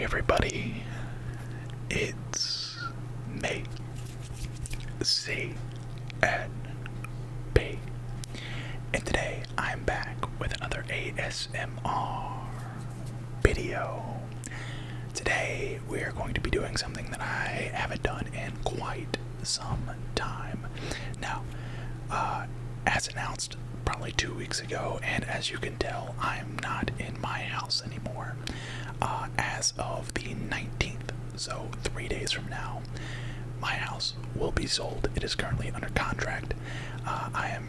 everybody, it's me, CNB, and today I'm back with another ASMR video. Today we are going to be doing something that I haven't done in quite some time. Now, as announced probably 2 weeks ago, and as you can tell, I'm not in my house anymore. As of the 19th, so 3 days from now, my house will be sold. It is currently under contract. I am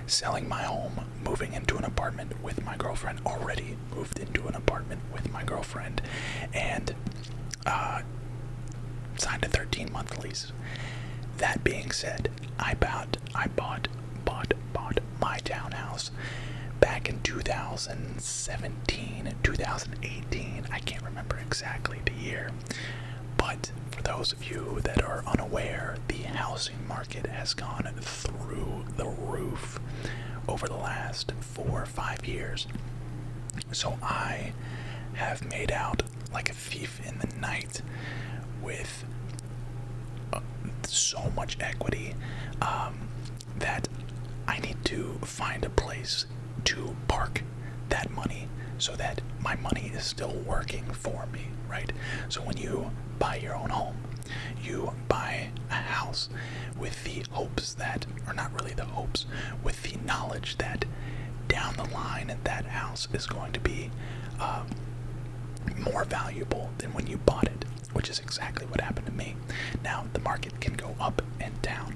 selling my home, moving into an apartment with my girlfriend, already moved into an apartment with my girlfriend, and signed a 13-month lease. That being said, I bought my townhouse back in 2017, 2018, I can't remember exactly the year, but for those of you that are unaware, the housing market has gone through the roof over the last 4 or 5 years. So I have made out like a thief in the night with so much equity that I need to find a place to park that money so that my money is still working for me, right? So when you buy your own home, you buy a house with the hopes that, or not really the hopes, with the knowledge that down the line that house is going to be more valuable than when you bought it, which is exactly what happened to me. Now, the market can go up and down.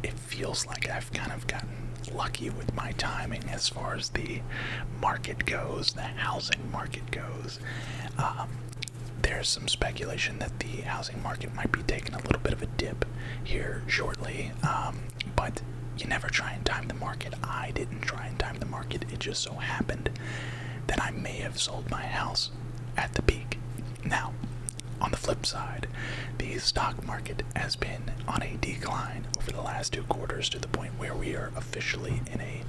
It feels like I've kind of gotten lucky with my timing as far as the market goes, the housing market goes. There's some speculation that the housing market might be taking a little bit of a dip here shortly, but you never try and time the market. I didn't try and time the market. It just so happened that I may have sold my house at the peak. Now, on the flip side, the stock market has been on a decline over the last 2 quarters to the point where we are officially in a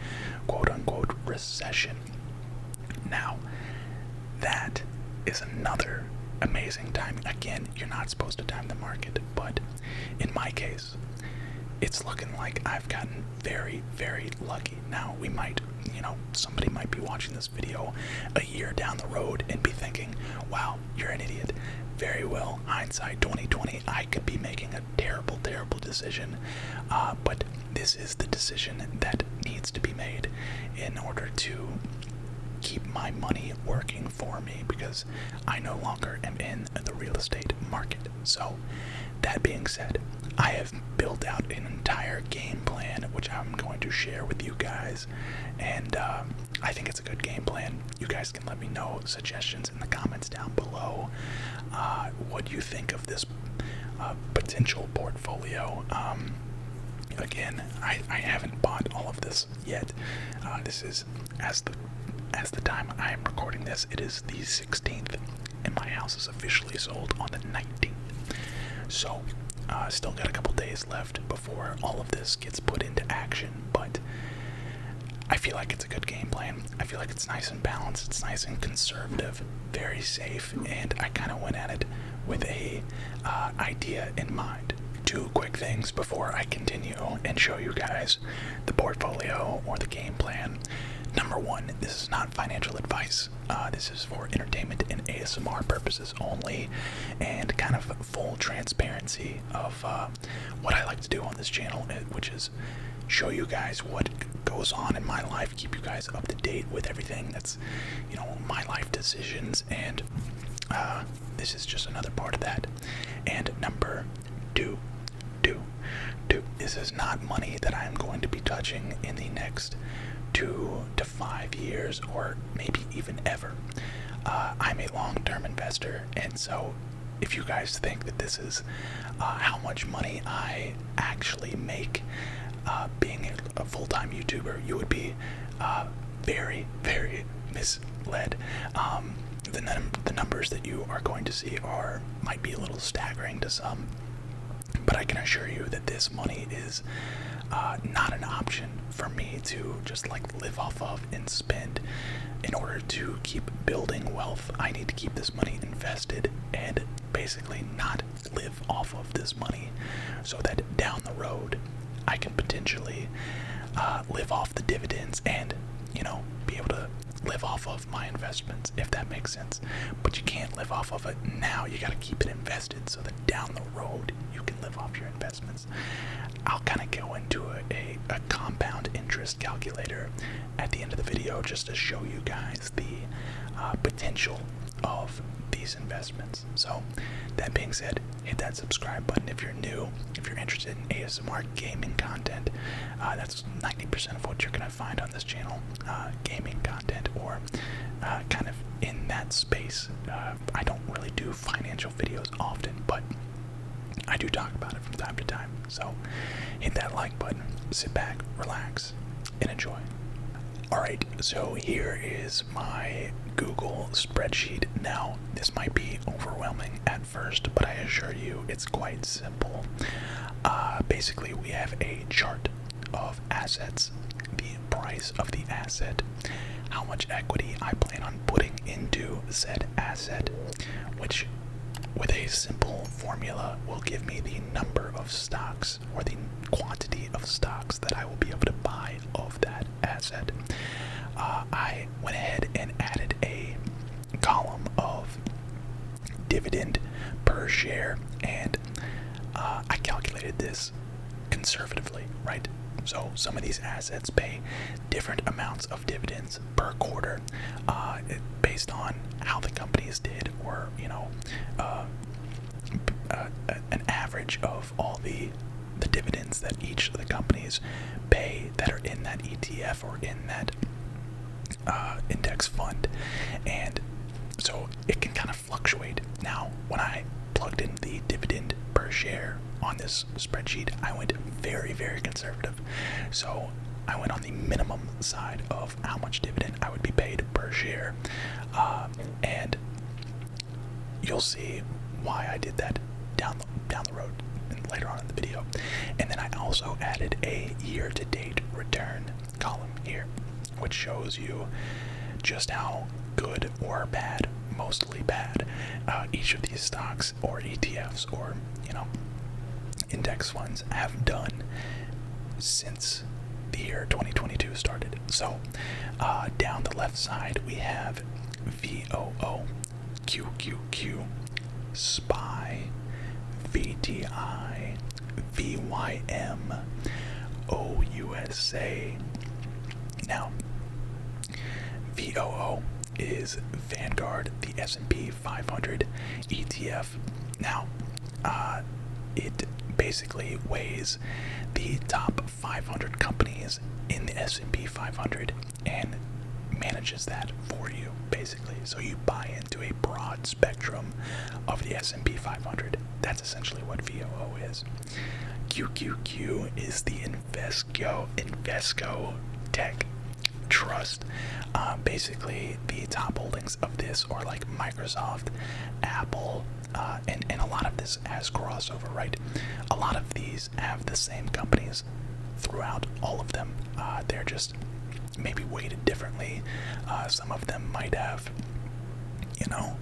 quote-unquote recession. Now, that is another amazing time. Again, you're not supposed to time the market, but in my case, it's looking like I've gotten very, very lucky. Now, we might, somebody might be watching this video a year down the road and be thinking, wow, you're an idiot. Very well, hindsight 2020, I could be making a terrible, terrible decision, but this is the decision that needs to be made in order to keep my money working for me, because I no longer am in the real estate market. So, that being said, I have built out an entire game plan, which I'm going to share with you guys, and I think it's a good game plan. You guys can let me know suggestions in the comments down below. What you think of this potential portfolio. Again, I haven't bought all of this yet. This is, as the time I am recording this, it is the 16th, and my house is officially sold on the 19th. So, still got a couple days left before all of this gets put into action, but I feel like it's a good game plan. I feel like it's nice and balanced, it's nice and conservative, very safe, and I kind of went at it with a idea in mind. 2 quick things before I continue and show you guys the portfolio or the game plan. Number 1, this is not financial advice. This is for entertainment and ASMR purposes only, and kind of full transparency of what I like to do on this channel, which is show you guys what goes on in my life, keep you guys up to date with everything that's, my life decisions, and this is just another part of that. And number 2, this is not money that I am going to be touching in the next 2 to 5 years, or maybe even ever. I'm a long-term investor, and so if you guys think that this is how much money I actually make being a full-time YouTuber, you would be very, very misled. The numbers that you are going to see might be a little staggering to some, but I can assure you that this money is not an option for me to just live off of and spend. in order to keep building wealth, I need to keep this money invested and basically not live off of this money, so that down the road I can potentially live off the dividends and, you know, be able to live off of my investments, if that makes sense. But you can't live off of it now. You got to keep it invested so that down the road you can live off your investments. I'll kind of go into a compound interest calculator at the end of the video just to show you guys the potential of these investments. So that being said, hit that subscribe button if you're new. If you're interested in ASMR gaming content, that's 90% of what you're going to find on this channel, gaming content, or kind of in that space. I don't really do financial videos often, but I do talk about it from time to time. So hit that like button, sit back, relax, and enjoy. Alright, so here is my Google spreadsheet. Now, this might be overwhelming at first, but I assure you it's quite simple. Basically, we have a chart of assets, the price of the asset, how much equity I plan on putting into said asset, which with a simple formula will give me the number of stocks or the quantity of stocks that I will be able to buy of that asset. I went ahead and added a column of dividend per share, and I calculated this conservatively, right? So some of these assets pay different amounts of dividends per quarter, based on how the companies did, or, you know, an average of all the dividends that each of the companies pay that are in that ETF or in that index fund. And so it can kind of fluctuate. Now, when I plugged in the dividend per share on this spreadsheet, I went very, very conservative. So I went on the minimum side of how much dividend I would be paid per share, and you'll see why I did that down the road and later on in the video. And then I also added a year-to-date return column here, which shows you just how good or bad, mostly bad, each of these stocks or ETFs or, you know, index funds have done since the year 2022 started. So down the left side we have VOO, QQQ, SPY, VTI, VYM, OUSA. Now, VOO is Vanguard, the S&P 500 ETF. Now, it basically weighs the top 500 companies in the S&P 500 and manages that for you, basically. So you buy into a broad spectrum of the S&P 500. That's essentially what VOO is. QQQ is the Invesco Tech Trust. Basically, the top holdings of this are like Microsoft, Apple, and a lot of this has crossover, right? A lot of these have the same companies throughout all of them. They're just maybe weighted differently. Some of them might have, you know,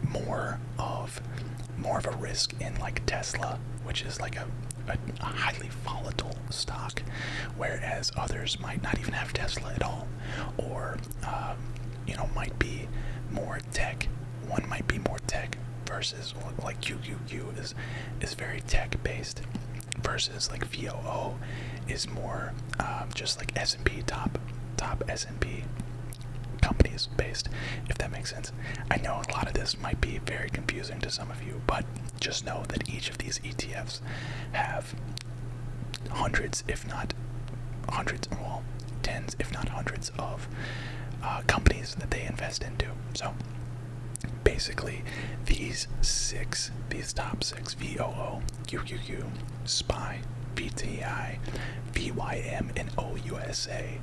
more of a risk in, like Tesla, which is like a highly volatile stock, whereas others might not even have Tesla at all, or you know, might be more tech. One might be more tech versus, like QQQ is very tech based, versus like VOO is more just like S&P top S&P companies based, if that makes sense. I know a lot of this might be very confusing to some of you, but just know that each of these ETFs have hundreds, if not hundreds, well, tens, if not hundreds of companies that they invest into. So basically, these top six, VOO, QQQ, SPY, VTI, VYM, and OUSA,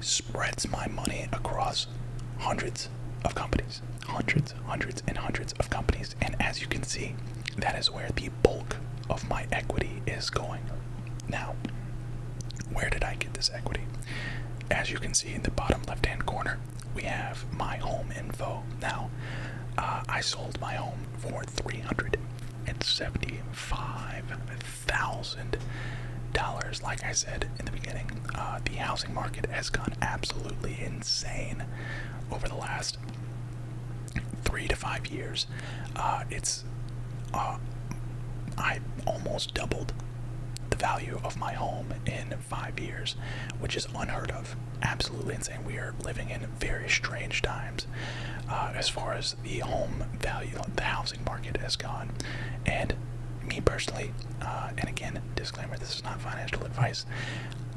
spreads my money across hundreds of companies. Hundreds and hundreds of companies. And as you can see, that is where the bulk of my equity is going. Now, where did I get this equity? as you can see in the bottom left-hand corner, we have my home info. Now, I sold my home for $375,000. Like I said in the beginning, the housing market has gone absolutely insane over the last 3 to 5 years. I almost doubled the value of my home in 5 years, which is unheard of. Absolutely insane. We are living in very strange times as far as the home value, the housing market has gone. And me personally, and again, disclaimer, this is not financial advice,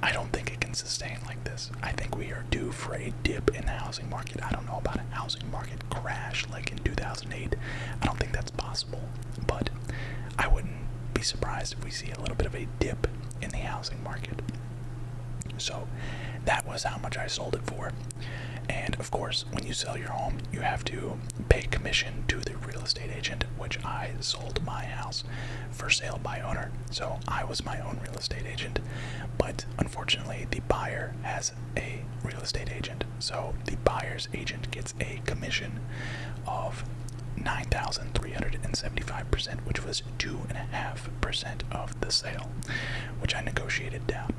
I don't think it can sustain like this. I think we are due for a dip in the housing market. I don't know about a housing market crash like in 2008. I don't think that's possible, but I wouldn't be surprised if we see a little bit of a dip in the housing market. So that was how much I sold it for. And of course, when you sell your home, you have to pay commission to the real estate agent, which I sold my house for sale by owner. So I was my own real estate agent. But unfortunately, the buyer has a real estate agent. So the buyer's agent gets a commission of 9,375%, which was 2.5% of the sale, which I negotiated down.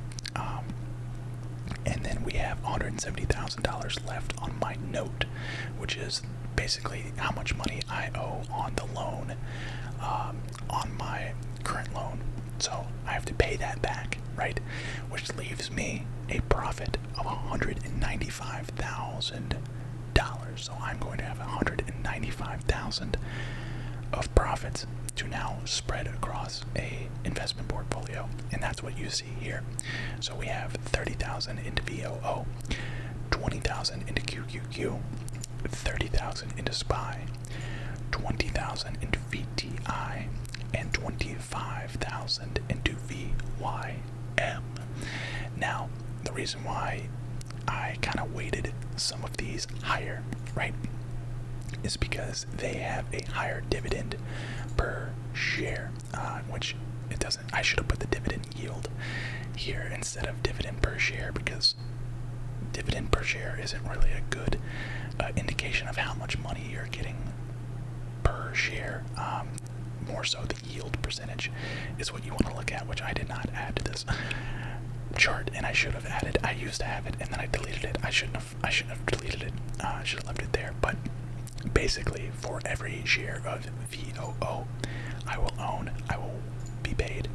And then we have $170,000 left on my note, which is basically how much money I owe on the loan, on my current loan. So I have to pay that back, right? Which leaves me a profit of $195,000. So I'm going to have $195,000 of profits to now spread across a investment portfolio, and that's what you see here. So we have 30,000 into VOO, 20,000 into QQQ, 30,000 into SPY, 20,000 into VTI, and 25,000 into VYM. Now, the reason why I kind of weighted some of these higher, right, is because they have a higher dividend per share, which it doesn't. I should have put the dividend yield here instead of dividend per share, because dividend per share isn't really a good indication of how much money you're getting per share. More so the yield percentage is what you want to look at, which I did not add to this chart, and I should have added. I used to have it and then I deleted it. I shouldn't have deleted it. I should have left it there. But basically, for every share of VOO I will be paid.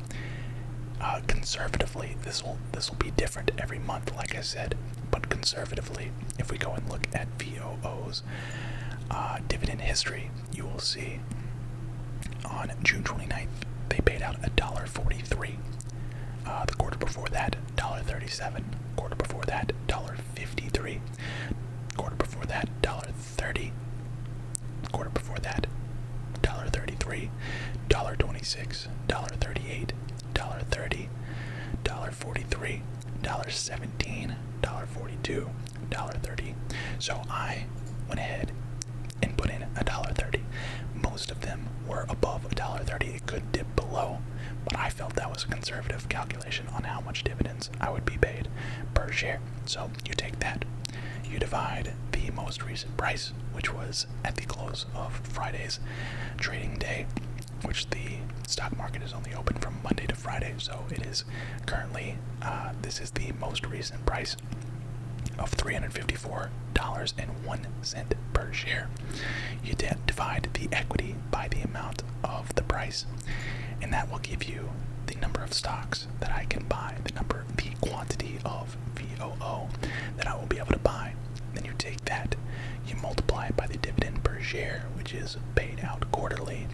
Conservatively, this will be different every month, like I said. But conservatively, if we go and look at VOO's dividend history, you will see on June 29th they paid out $1.43. The quarter before that, $1.37. Quarter before that, $1.53. Quarter before that, $1.30. Quarter before that, $1.33, $1.26, $1.38, $1.30, $1.43, $1.17, $1.42, $1.30. So I went ahead and put in $1.30. Most of them were above $1.30. It could dip below, but I felt that was a conservative calculation on how much dividends I would be paid per share. So you take that, you divide the most recent price, which was at the close of Friday's trading day, which the stock market is only open from Monday to Friday, so it is currently, this is the most recent price of $354.01 per share. You divide the equity by the amount of the price, and that will give you the number of stocks that I can buy, the quantity of VOO that I will be able to buy. Then you take that, you multiply it by the dividend per share, which is paid out quarterly,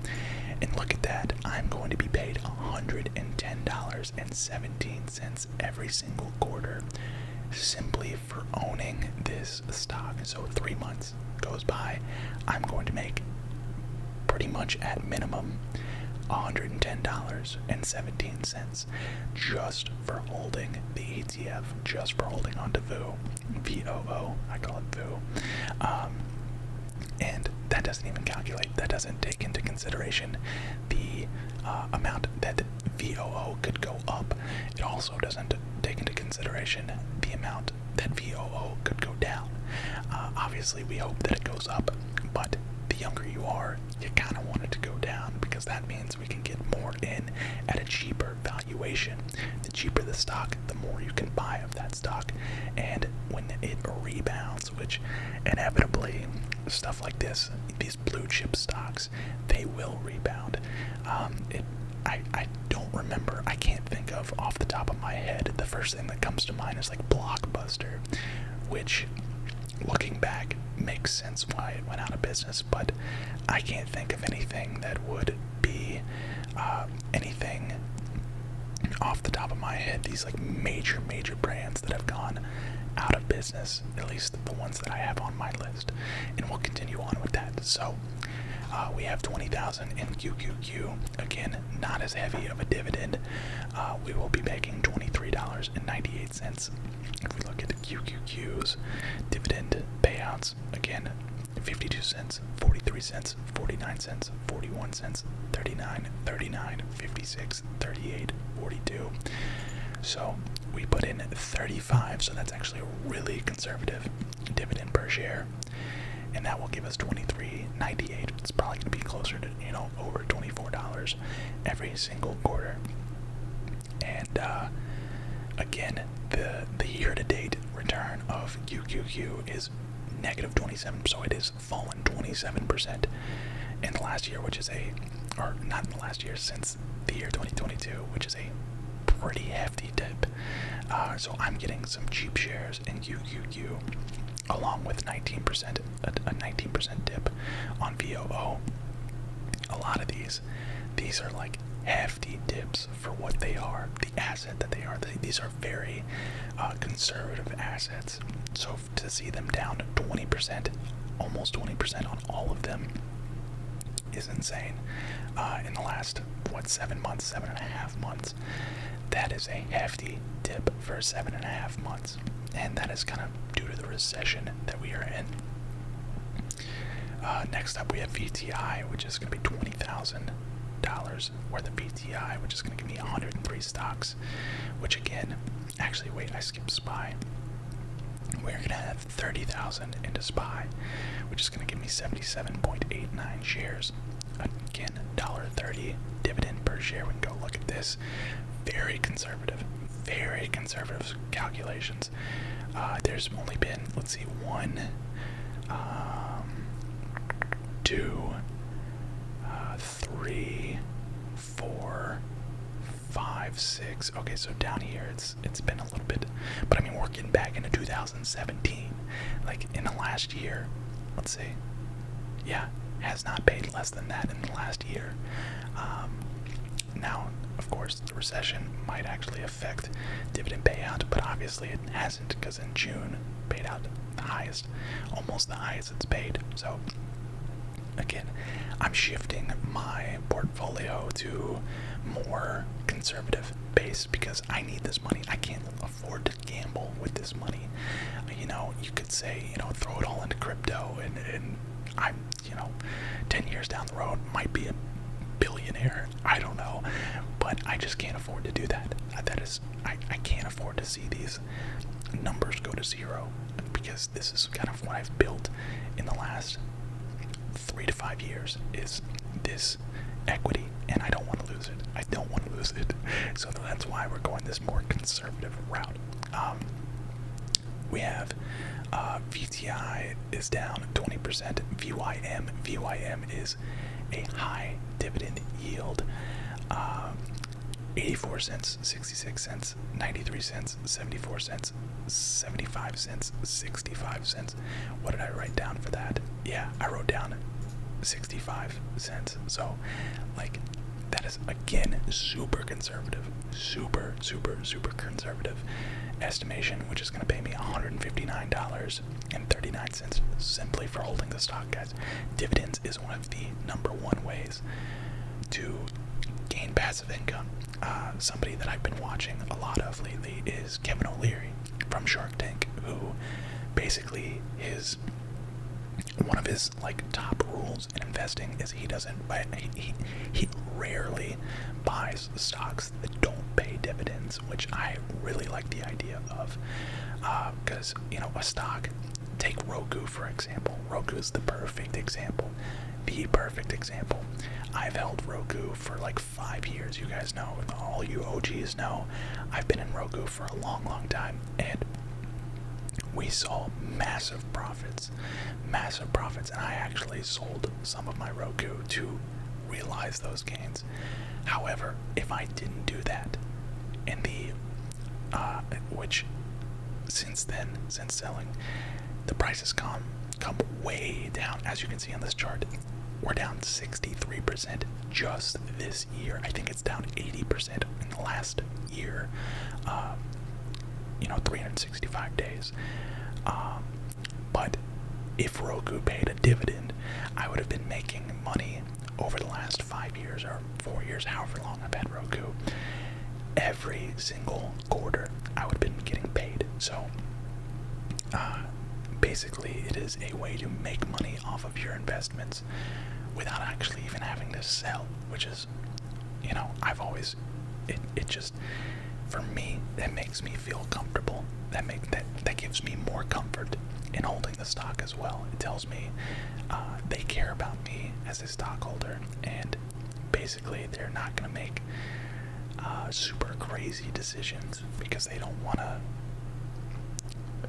and look at that, I'm going to be paid $110.17 every single quarter simply for owning this stock. So 3 months goes by, I'm going to make pretty much at minimum $110.17 just for holding the ETF, just for holding on to VOO, I call it VOO. And that doesn't even calculate, that doesn't take into consideration the amount that the VOO could go up. It also doesn't take into consideration the amount that VOO could go down. Obviously, we hope that it goes up, but the younger you are, you kind of want it to go down because that means we can get more in at a cheaper valuation. The cheaper the stock, the more you can buy of that stock. And when it rebounds, which inevitably, stuff like this, these blue chip stocks, they will rebound. I don't remember, I can't think of off the top of my head, the first thing that comes to mind is like Blockbuster, which, looking back, makes sense why it went out of business, but I can't think of anything that would be anything off the top of my head. These like major brands that have gone out of business, at least the ones that I have on my list, and we'll continue on with that. So we have 20,000 in QQQ. Again, not as heavy of a dividend. We will be making $23.98. If we look at the QQQ's dividend payouts, again, 52 cents, 43 cents, 49 cents, 41 cents, 39, 39, 56, 38, 42. So we put in 35, so that's actually a really conservative dividend per share. And that will give us $23.98. It's probably going to be closer to, over $24 every single quarter. And again, the year-to-date return of QQQ is negative 27, so it has fallen 27% in the last year, or not in the last year, since the year 2022, which is a pretty hefty dip. So I'm getting some cheap shares in QQQ, along with 19%, a 19% dip on VOO. A lot of these are like hefty dips for what they are, the asset that they are. These are very conservative assets. So to see them down 20%, almost 20% on all of them, is insane. In the last, 7 months, 7.5 months, that is a hefty dip for 7.5 months. And that is kind of due to the recession that we are in. Next up, we have VTI, which is going to be $20,000 worth of VTI, which is going to give me 103 stocks. Which again, actually, wait, I skipped SPY. We're going to have 30,000 into SPY, which is going to give me 77.89 shares. Again, $1.30 dividend per share. We can go look at this. Very conservative calculations. There's only been, let's see, 1, 2, 3, 4, 5, 6. Okay, so down here it's been a little bit, but I mean, we're getting back into 2017. Like in the last year, let's see, yeah, has not paid less than that in the last year. Now, of course, the recession might actually affect dividend payout, but obviously it hasn't, because in June paid out the highest, almost the highest it's paid. So again, I'm shifting my portfolio to more conservative base because I need this money. I can't afford to gamble with this money. You could say, throw it all into crypto, and I'm, 10 years down the road might be a billionaire. I don't know, but I just can't afford to do that. I can't afford to see these numbers go to zero, because this is kind of what I've built in the last 3 to 5 years, is this equity, and I don't want to lose it. So that's why we're going this more conservative route. We have VTI is down 20%. VYM is a high dividend yield. 84 cents, 66 cents, 93 cents, 74 cents, 75 cents, 65 cents. What did I write down for that? Yeah, I wrote down 65 cents. So, that is, again, super conservative. Super conservative estimation, which is going to pay me $159.39 simply for holding the stock, guys. Dividends is one of the #1 ways to gain passive income. Somebody that I've been watching a lot of lately is Kevin O'Leary from Shark Tank, who basically his one of his like top rules in investing is he doesn't buy, he rarely buys stocks that don't pay dividends, which I really like the idea of, because you know, a stock, take Roku for example. Roku is the perfect example. I've held Roku for like 5 years. You guys know, all you OGs know, I've been in Roku for a long time, and we saw massive profits, and I actually sold some of my Roku to realize those gains. However, if I didn't do that, in the which since then, since selling, the price has come way down. As you can see on this chart, we're down 63% just this year. I think it's down 80% in the last year. 365 days. But if Roku paid a dividend, I would have been making money over the last 5 years or 4 years, however long I've had Roku. Every single quarter, I would have been getting paid. So, basically, it is a way to make money off of your investments without actually even having to sell, which is, I've always, it just, for me, that makes me feel comfortable. That gives me more comfort in holding the stock as well. It tells me they care about me as a stockholder, and basically they're not going to make super crazy decisions because they don't want to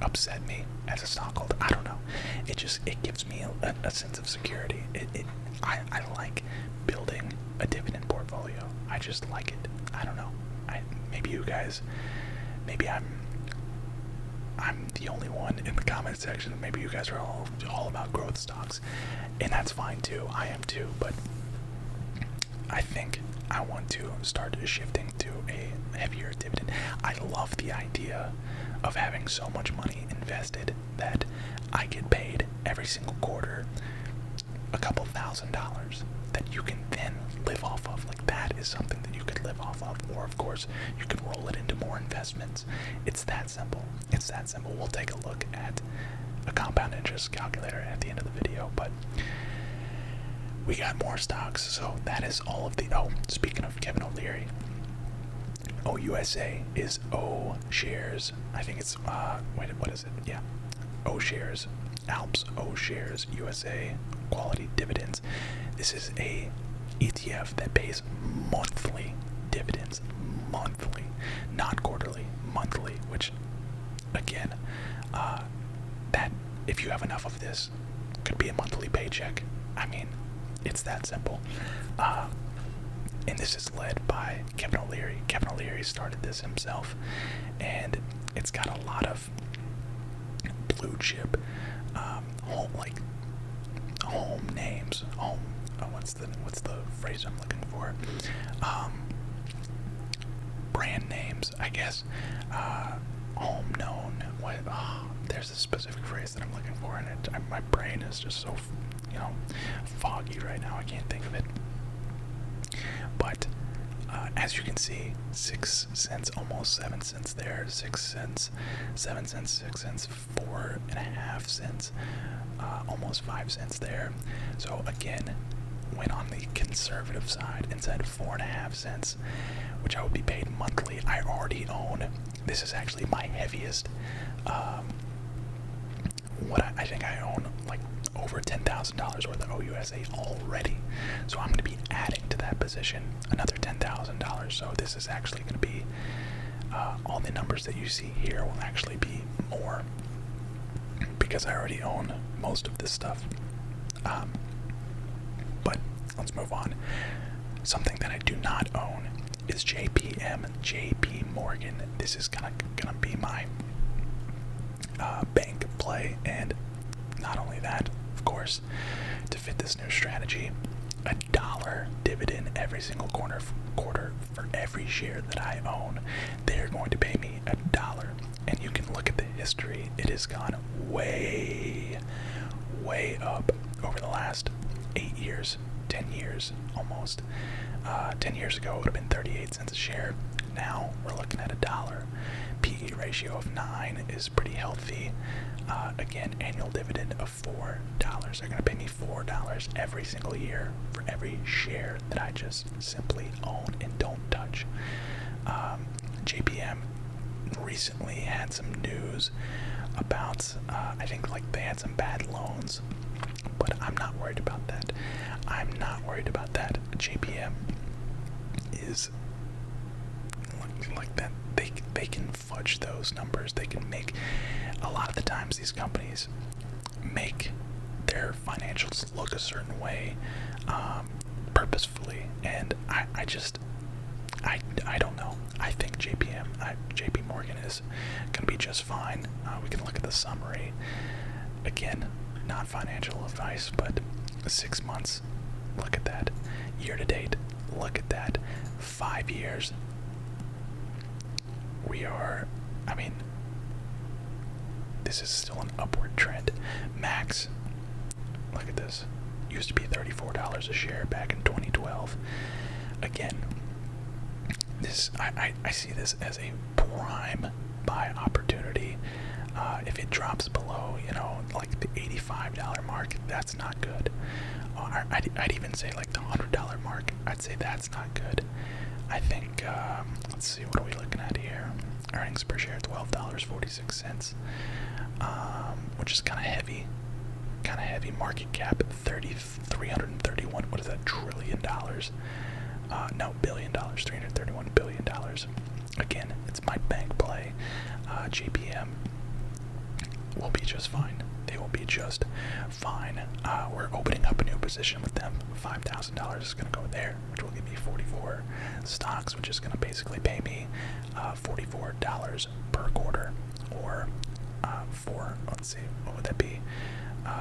upset me as a stockholder. I don't know. It gives me a sense of security. I like building a dividend portfolio. I just like it. I don't know. Maybe you guys, maybe I'm the only one in the comment section. Maybe you guys are all about growth stocks, and that's fine too. I am too, but I think I want to start shifting to a heavier dividend. I love the idea of having so much money invested that I get paid every single quarter a couple $1,000s that you can then live off of. Like, that is something that you could live off of, or of course you could roll it into more investments. It's that simple. We'll take a look at a compound interest calculator at the end of the video, but we got more stocks. So that is all of the, speaking of Kevin O'Leary, OUSA is O shares. I think it's what is it? Yeah, O shares, Alps, O shares, USA, quality dividends. This is a ETF that pays monthly dividends, monthly, not quarterly, monthly. Which, again, that if you have enough of this, could be a monthly paycheck. I mean, it's that simple. And this is led by Kevin O'Leary. Kevin O'Leary started this himself, and it's got a lot of blue chip, home names. What's the phrase I'm looking for? Brand names, I guess. Home known. There's a specific phrase that I'm looking for, and my brain is just so, foggy right now. I can't think of it. But as you can see, 6 cents, almost 7 cents there, 6 cents, 7 cents, 6 cents, 4.5 cents, almost 5 cents there. So again, went on the conservative side and said 4.5 cents, which I would be paid monthly. I already own, this is actually my heaviest, I think I own like over $10,000 worth of OUSA already. So I'm going to be adding to that position another $10,000. So this is actually going to be, all the numbers that you see here will actually be more, because I already own most of this stuff. But let's move on. Something that I do not own is JP Morgan. This is gonna be my bank play, and not only that, of course, to fit this new strategy, $1 dividend every single quarter for every share that I own. They're going to pay me $1, and you can look at the history. It has gone way up over the last 8 years, 10 years almost. 10 years ago it would have been 38 cents a share. Now we're looking at $1. PE ratio of 9 is pretty healthy. Again, annual dividend of $4. They're going to pay me $4 every single year for every share that I just simply own and don't touch. JPM recently had some news about, I think like they had some bad loans, but I'm not worried about that. I'm not worried about that. JPM is like that. They can fudge those numbers. They can make, a lot of the times these companies make their financials look a certain way, purposefully, and I don't know. I think JP Morgan is going to be just fine. We can look at the summary. Again, not financial advice, but 6 months, look at that. Year to date, look at that. 5 years, we are, I mean, this is still an upward trend. Max, look at this, used to be $34 a share back in 2012. Again, this, I see this as a prime buy opportunity. If it drops below, like the $85 mark, that's not good. I'd even say like the $100 mark, I'd say that's not good. I think, let's see, what are we looking at here? Earnings per share, $12.46, which is kind of heavy. Market cap, 331, what is that, trillion dollars? No, $billion, $331 billion. Again, it's my bank play. JPM will be just fine. They will be just fine. We're opening up a new position with them. $5,000 is going to go there, which will give me 44 stocks, which is going to basically pay me $44 per quarter, or let's see, what would that be?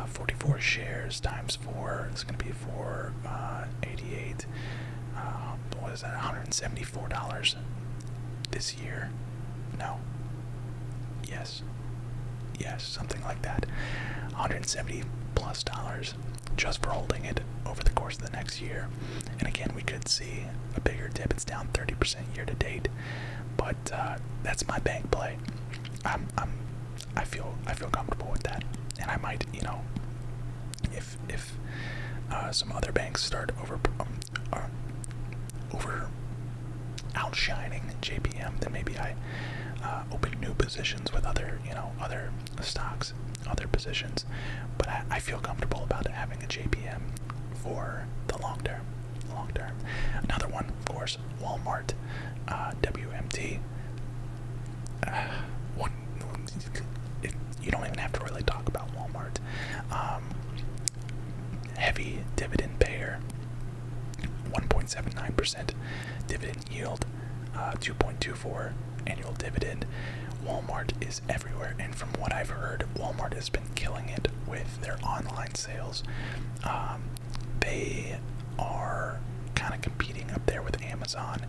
44 shares times 4 is going to be 488. What is that? $174 this year? No. Yes, something like that. $170 plus just for holding it over the course of the next year. And again, we could see a bigger dip. It's down 30% year to date, but that's my bank play. I feel comfortable with that, and I might, if some other banks start over outshining JPM, then maybe I open new positions with other stocks, other positions. But I feel comfortable about having a JPM for the long term. Another one, of course, Walmart, WMT. You don't even have to really talk about Walmart. Heavy dividend payer, 1.79% dividend yield, 2.24 annual dividend. Walmart is everywhere, and from what I've heard, Walmart has been killing it with their online sales. They are kind of competing up there with Amazon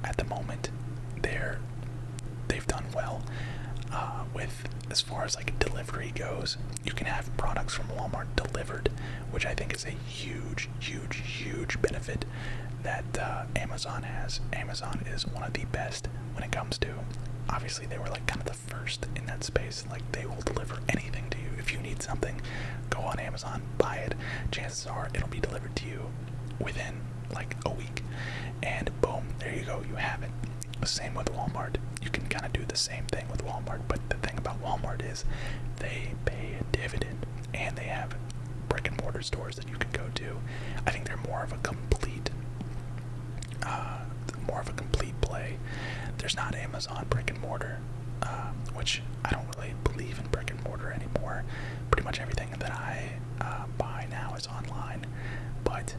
at the moment. They've done well with, as far as like delivery goes. You can have products from Walmart delivered, which I think is a huge benefit that Amazon has. Amazon is one of the best when it comes to, obviously they were like kind of the first in that space. Like, they will deliver anything to you. If you need something, go on Amazon, buy it. Chances are it'll be delivered to you within like a week, and boom, there you go, you have it. The same with Walmart. You can kind of do the same thing with Walmart, but the thing about Walmart is they pay a dividend, and they have brick and mortar stores that you can go to. I think they're more of a complete play. There's not Amazon brick and mortar, which I don't really believe in brick and mortar anymore. Pretty much everything that I buy now is online, but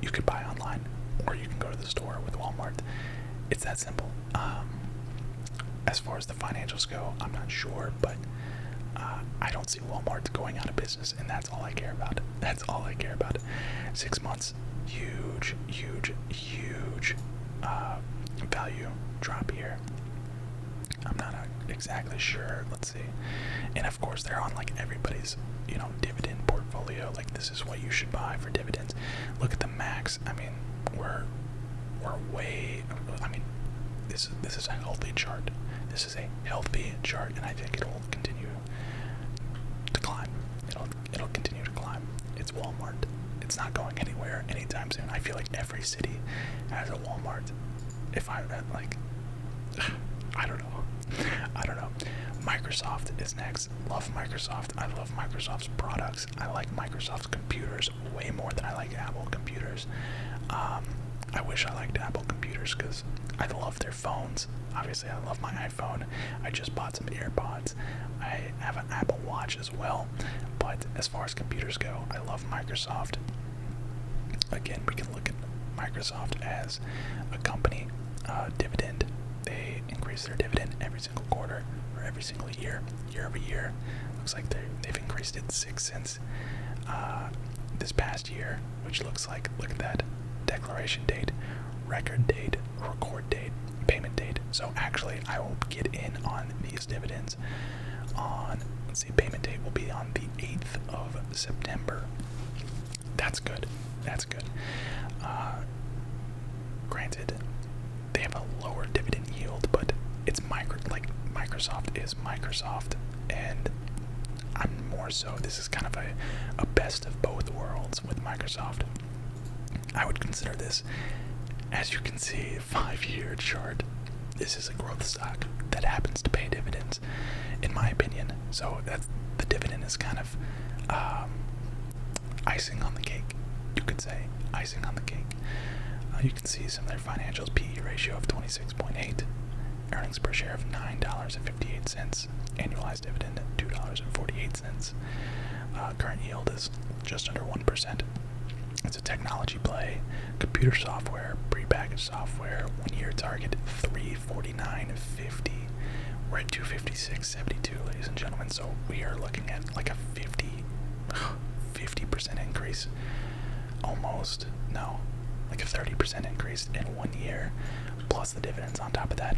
you can buy online, or you can go to the store with Walmart. It's that simple. As far as the financials go, I'm not sure, but I don't see Walmart going out of business, and that's all I care about. 6 months, huge value drop here. I'm not exactly sure. Let's see. And of course, they're on like everybody's, dividend portfolio. Like, this is what you should buy for dividends. Look at the max. I mean, we're way. I mean, this is a healthy chart. This is a healthy chart, and I think it'll continue to climb. It'll continue to climb. It's Walmart. It's not going anywhere anytime soon. I feel like every city has a Walmart. If I like, I don't know. Microsoft is next. Love Microsoft. I love Microsoft's products. I like Microsoft's computers way more than I like Apple computers. I wish I liked Apple computers because I love their phones. Obviously, I love my iPhone. I just bought some AirPods. I have an Apple Watch as well. But as far as computers go, I love Microsoft. Again, we can look at Microsoft as a company. Dividend. They increase their dividend every single quarter or every single year over year. Looks like they've increased it 6 cents this past year, which looks like, look at that, declaration date, record date, record date, payment date. So actually, I will get in on these dividends on, let's see, payment date will be on the 8th of September. That's good. That's good. Granted, they have a lower dividend yield, but it's Microsoft is Microsoft, and I'm more so, this is kind of a best of both worlds with Microsoft. I would consider this, as you can see, 5-year chart. This is a growth stock that happens to pay dividends, in my opinion. So the dividend is kind of icing on the cake, you could say, icing on the cake. You can see some of their financials: PE ratio of 26.8, earnings per share of $9.58, annualized dividend at $2.48. Current yield is just under 1%. It's a technology play, computer software, prepackaged software. 1-year target $349.50. We're at $256.72, ladies and gentlemen. So we are looking at like a 50% increase, almost. No, like a 30% increase in 1 year, plus the dividends on top of that.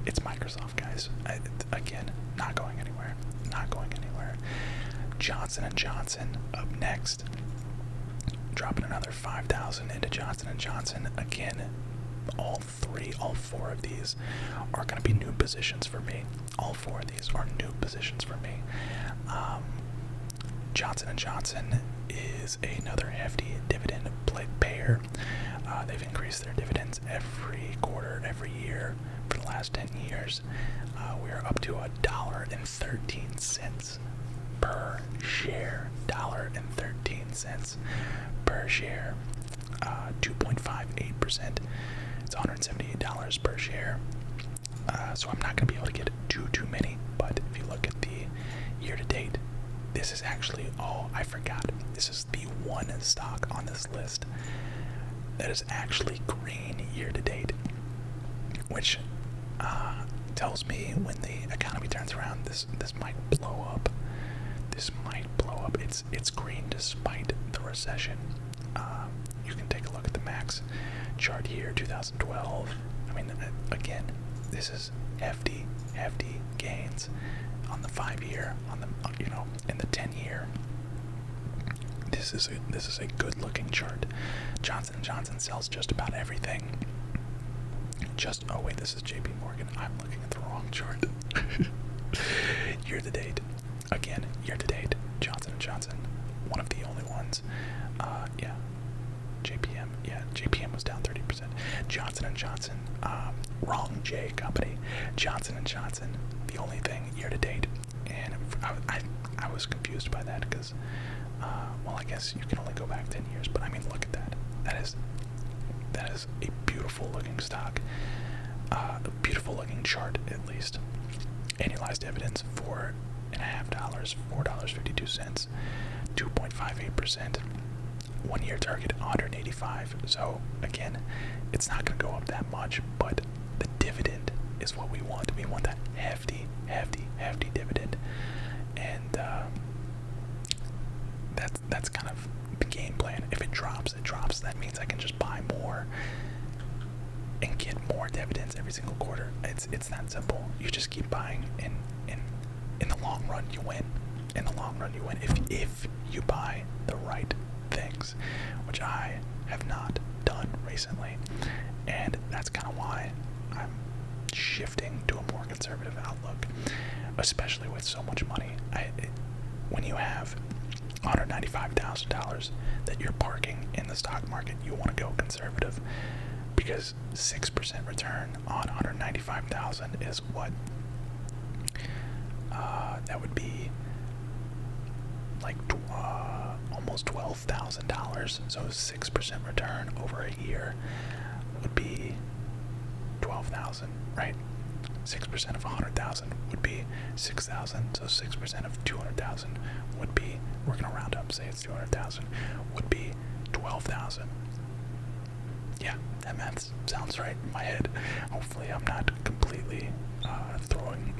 It's Microsoft, guys. Again, not going anywhere. Not going anywhere. Johnson & Johnson up next. Dropping another 5,000 into Johnson & Johnson. Again, all 4 of these are going to be new positions for me. All 4 of these are new positions for me. Johnson & Johnson is another hefty dividend payer. They've increased their dividends every quarter, every year for the last 10 years. We are up to $1.13 per share. $1.13 per share. 2.58%. It's $178 per share. So I'm not going to be able to get too many. But if you look at the year to date, this is actually, I forgot. This is the one stock on this list that is actually green year to date, which tells me when the economy turns around, this might blow up. This might blow up. It's green despite the recession. You can take a look at the max chart here, 2012. I mean, again, this is hefty gains on the 5-year, on the in the 10-year. This is a good looking chart. Johnson & Johnson sells just about everything. Oh wait, this is JP Morgan. I'm looking at the wrong chart. Year to date. Again, year to date, Johnson & Johnson, one of the only ones. JPM. Yeah, JPM was down 30%. Johnson & Johnson, wrong J company. Johnson & Johnson, the only thing year to date. And I was confused by that because, I guess you can only go back 10 years. But I mean, look at that. That is a beautiful looking stock. A beautiful looking chart, at least. Annualized dividends, $4.50, $4.52, 2.58%. 1 year target, 185. So again, it's not going to go up that much, but the dividend is what we want. We want that hefty dividend, and that's kind of the game plan. If it drops, it drops. That means I can just buy more and get more dividends every single quarter. It's that simple. You just keep buying, and in the long run, you win. In the long run, you win if you buy the right things, which I have not done recently, and that's kind of why shifting to a more conservative outlook, especially with so much money. When you have $195,000 that you're parking in the stock market, you want to go conservative, because 6% return on $195,000 is what? That would be like almost $12,000. So 6% return over a year would be 12,000, right? 6% of 100,000 would be 6,000. So 6% of 200,000 would be, we're gonna round up, say it's 200,000, would be 12,000. Yeah, that math sounds right in my head. Hopefully, I'm not completely throwing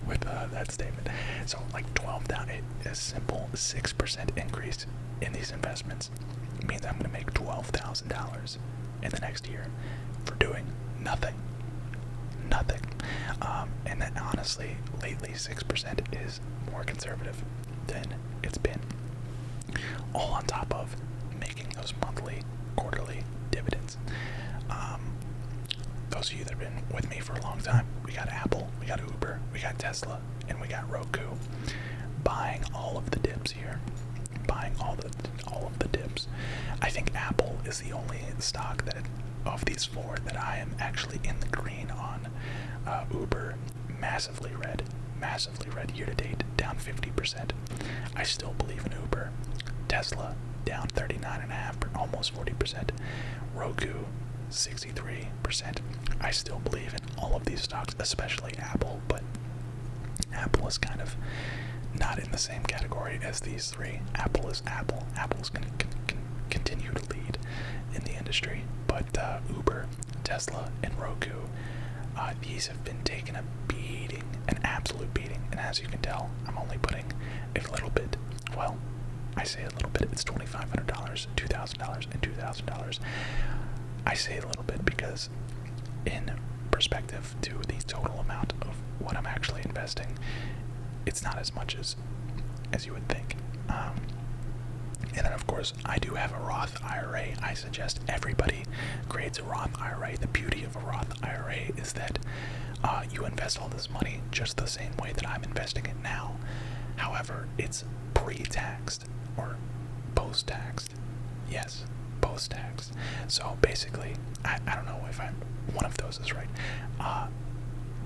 with that statement. So, like 12,000, a simple 6% increase in these investments means I'm going to make $12,000 in the next year for doing nothing. And then, honestly, lately 6% is more conservative than it's been. All on top of making those monthly, quarterly dividends. Those of you that have been with me for a long time, we got Apple, we got Uber, we got Tesla, and we got Roku. Buying all of the dips here. Buying all of the dips. I think Apple is the only stock that of these four that I am actually in the green on. Uber, massively red year to date, down 50%. I still believe in Uber. Tesla, down 39.5%, almost 40%. Roku, 63%. I still believe in all of these stocks, especially Apple, but Apple is kind of not in the same category as these three. Apple is Apple. Apple's going to continue to lead in the industry, but Uber, Tesla, and Roku, these have been taking a beating, an absolute beating, and as you can tell, I'm only putting a little bit, well, I say a little bit, it's $2,500, $2,000, and $2,000. I say a little bit because in perspective to the total amount of what I'm actually investing, it's not as much as you would think. And then, of course, I do have a Roth IRA. I suggest everybody creates a Roth IRA. The beauty of a Roth IRA is that you invest all this money just the same way that I'm investing it now. However, it's pre-taxed or post-taxed. Yes, post-taxed. So basically, I don't know if one of those is right.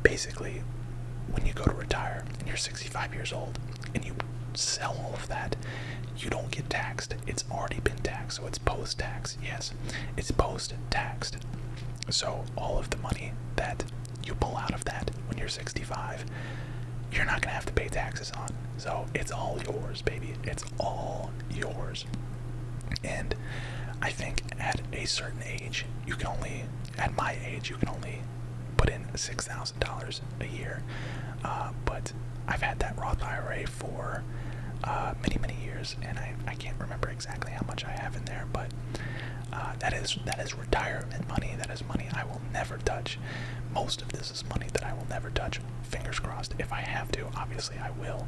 Basically, when you go to retire and you're 65 years old and you sell all of that, you don't get taxed. It's already been taxed, so it's post-tax. Yes, it's post-taxed. So all of the money that you pull out of that when you're 65, you're not gonna have to pay taxes on. So it's all yours, baby. It's all yours. And I think at a certain age, at my age, you can only put in $6,000 a year. But I've had that Roth IRA for many years, and I can't remember exactly how much I have in there, but that is retirement money. That is money I will never touch. Most of this is money that I will never touch. Fingers crossed. If I have to, obviously I will.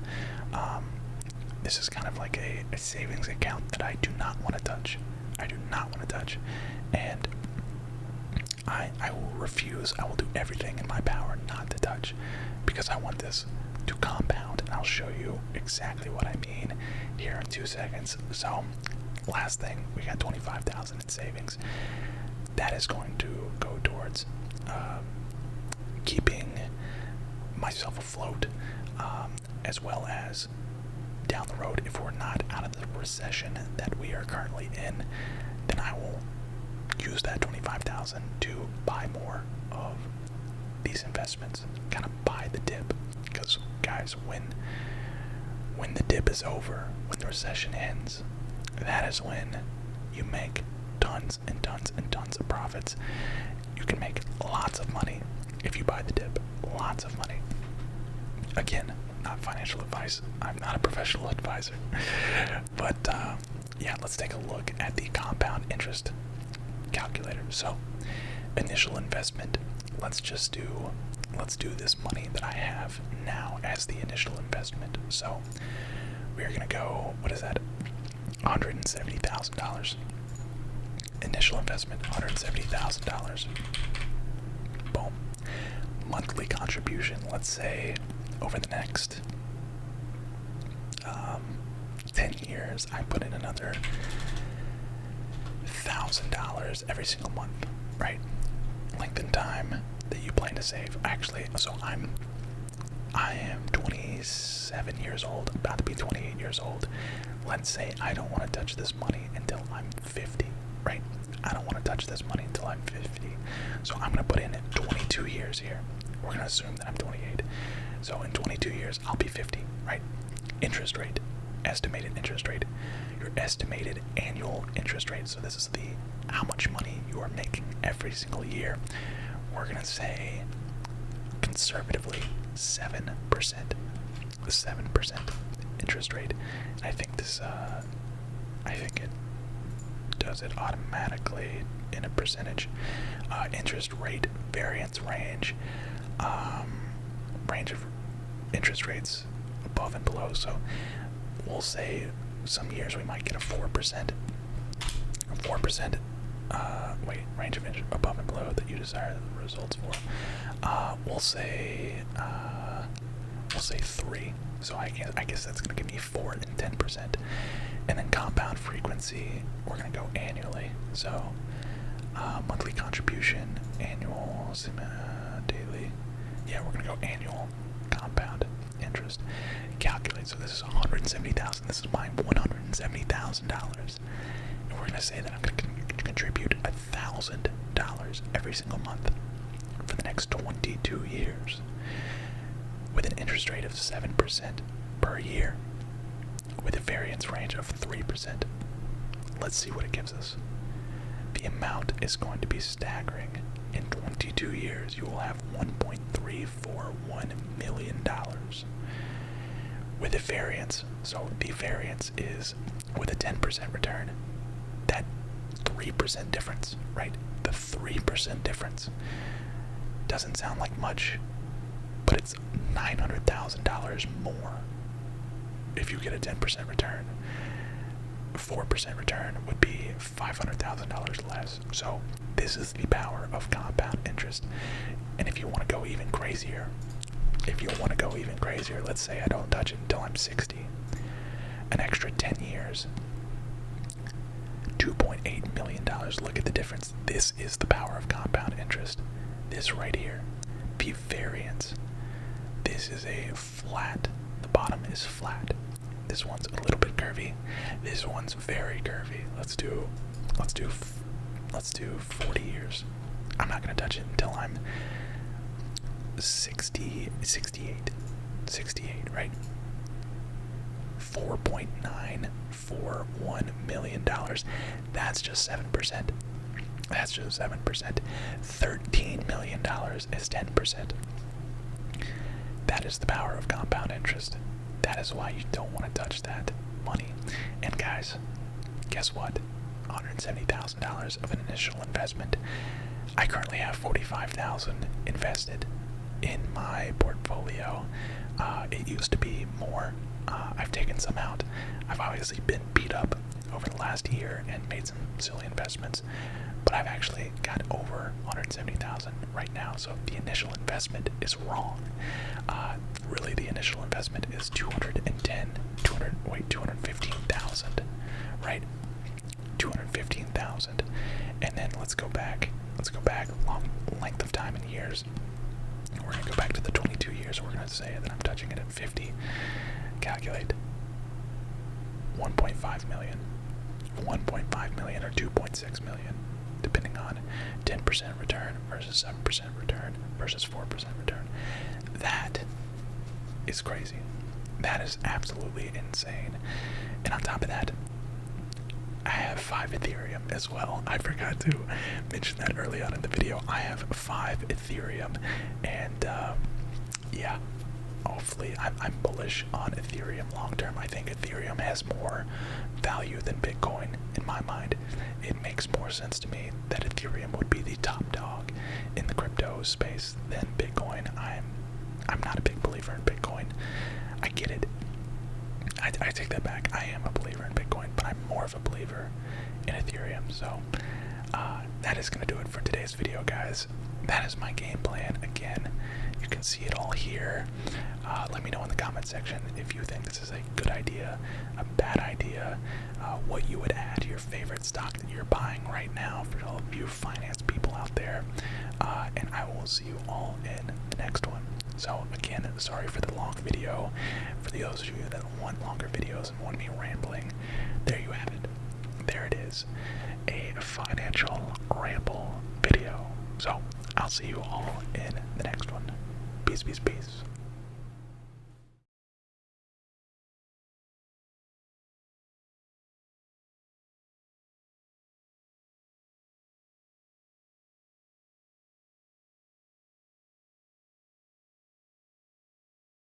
This is kind of like a savings account that I do not want to touch. I do not want to touch. And I will refuse. I will do everything in my power not to touch, because I want this to compound, and I'll show you exactly what I mean here in 2 seconds. So, last thing, we got $25,000 in savings. That is going to go towards keeping myself afloat, as well as down the road, if we're not out of the recession that we are currently in, then I will use that $25,000 to buy more of these investments, kind of buy the dip. Because guys, when the dip is over, when the recession ends, that is when you make tons and tons and tons of profits. You can make lots of money if you buy the dip. Lots of money. Again, not financial advice. I'm not a professional advisor. But yeah, let's take a look at the compound interest calculator. So, initial investment. Let's do this money that I have now as the initial investment. So we're gonna go, what is that? $170,000. Initial investment, $170,000. Boom. monthly contribution, let's say over the next 10 years, I put in another $1,000 every single month, right? Length in time that you plan to save. Actually, so I am 27 years old, about to be 28 years old. Let's say I don't want to touch this money until I'm 50, right? I don't want to touch this money until I'm 50. So I'm going to put in 22 years here. We're going to assume that I'm 28. So in 22 years, I'll be 50, right? Interest rate, estimated interest rate, your estimated annual interest rate. So this is how much money you are making every single year. We're going to say conservatively 7%. The 7% interest rate. And I think it does it automatically in a percentage. Interest rate variance range. Range of interest rates above and below. So we'll say some years we might get a 4%. A 4%. Range of interest above and below that you desire the results for. We'll say 3. So I guess that's gonna give me 4 and 10%. And then compound frequency, we're gonna go annually. So monthly contribution, annual, daily. Yeah, we're gonna go annual compound interest. Calculate. So this is $170,000. This is my $170,000. And we're gonna say that I'm gonna contribute $1,000 every single month for the next 22 years with an interest rate of 7% per year with a variance range of 3%. Let's see what it gives us. The amount is going to be staggering. In 22 years, you will have $1.341 million with a variance. So the variance is with a 10% return. That 3% difference, right? The 3% difference doesn't sound like much, but it's $900,000 more if you get a 10% return. 4% return would be $500,000 less. So this is the power of compound interest. And if you want to go even crazier, let's say I don't touch it until I'm 60, an extra 10 years, $2.8 million. Look at the difference. This is the power of compound interest. This right here, the variance. This is a flat. The bottom is flat. This one's a little bit curvy. This one's very curvy. Let's do 40 years. I'm not gonna touch it until I'm 68, right? $4.941 million. That's just 7%. That's just 7%. $13 million is 10%. That is the power of compound interest. That is why you don't want to touch that money. And guys, guess what? $170,000 of an initial investment. I currently have $45,000 invested in my portfolio. It used to be more. I've taken some out. I've obviously been beat up over the last year and made some silly investments, but I've actually got over $170,000 right now. So the initial investment is wrong. Really, the initial investment is $215,000, right? $215,000, and then let's go back. Long length of time in years. We're gonna go back to the 22 years. We're gonna say that I'm touching it at 50. Calculate. 1.5 million. 1.5 million or 2.6 million, depending on 10% return versus 7% return versus 4% return. That is crazy. That is absolutely insane. And on top of that, I have 5 Ethereum as well. I forgot to mention that early on in the video. I have 5 Ethereum, and yeah, hopefully I'm bullish on Ethereum long term. I think Ethereum has more value than Bitcoin in my mind. It makes more sense to me that Ethereum would be the top dog in the crypto space than Bitcoin. I'm not a big believer in Bitcoin. I get it. I take that back. I am a believer in Bitcoin, but I'm more of a believer in Ethereum. So That is going to do it for today's video, guys. That is my game plan. Again, you can see it all here. Let me know in the comment section if you think this is a good idea, a bad idea, what you would add to your favorite stock that you're buying right now for all of you finance people out there. And I will see you all in the next one. So again, sorry for the long video. For those of you that want longer videos and want me rambling, there you have it. There it is, a financial ramble video. So I'll see you all in the next one. Peace, peace, peace.